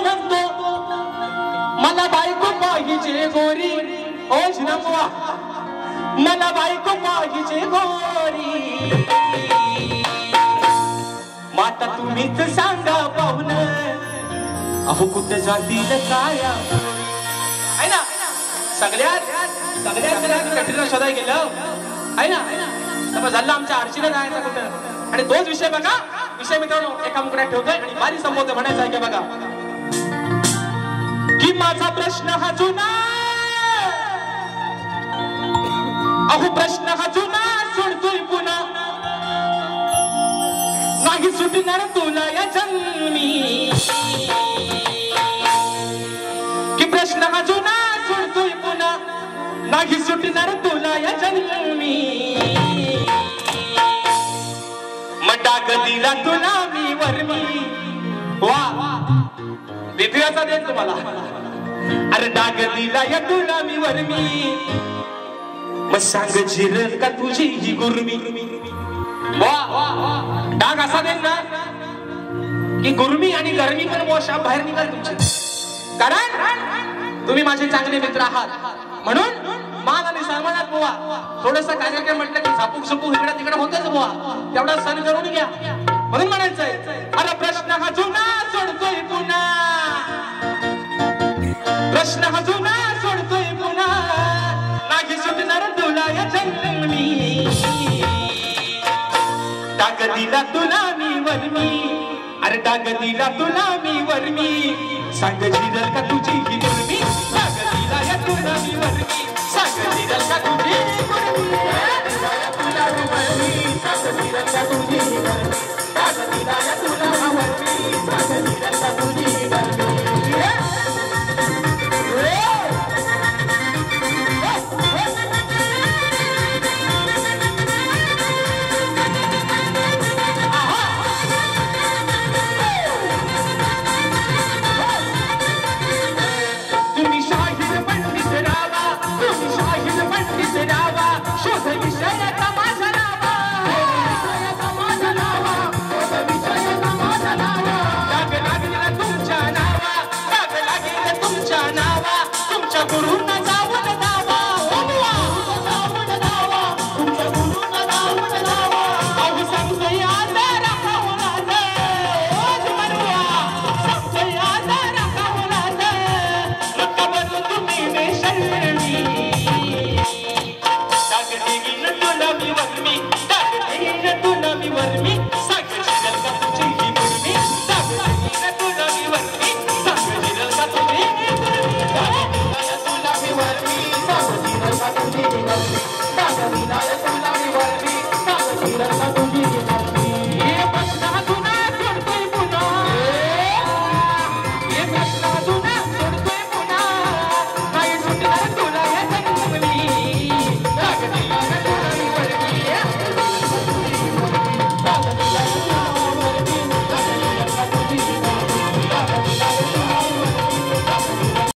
म्हणतो मला बायको पाहिजे गोरी ओ श्रीरामवा मला बायको पाहिजे गोरी माता तुम्हीच सांगा पाहुण अहो कुठे जातील काया आहे ना सगळ्यात कठीण शोधाय गेलं आहे ना तर झालं आमच्या आरशीला जायचं कुठं आणि तोच विषय बघा विषय मित्रांनो एका मुकड्यात ठेवतोय आणि बारी संबोधन म्हणायचं आहे की बघा की माझा प्रश्न हा जुना अहो प्रश्न हा जुना सोडतोय पुन्हा नाही सुटणार तुला या जन्मी की प्रश्न हा जुना सोडतोय पुन्हा नाही सुटणार तुला या जन्मी मग डाग दिला तुला मी वर्मी वा विद्याचा देन तुम्हाला अरे डाग दिला या तुला मी वर्मी मग सांग जिरल का तुझी ही गुरमी वा डाग असा देन ना की गुरमी आणि गरमी पण मोशा बाहेर निघाल तुमची कारण तुम्ही माझे चांगले मित्र आहात म्हणून मान आणि सन्मानात बुवा थोडस कार्यक्रम म्हटलं की झापूक झुपूक इकडे तिकडे होतेच बुवा तेवढा सण करून घ्या म्हणून म्हणायचंय अरे प्रश्न हा जुना सोडतोय पुन्हा प्रश्न हा जुना सोडतोय पुन्हा नाही सुटणार तुला या जन्मी डाग दिला तुला मी वर्मी अरे डाग दिला तुला मी वर्मी सांग जिरल का तुझी ही गुरमी डाग दिला या तुला मी वर्मी सांग जिरल का तुझी ही गुरमी तुला मी वर्मी सांग जिरल का तुझी ही गुरमी डाग दिला या तुला मी वर्मी सांग जिरल का तुझी ही गुरमी Dagavila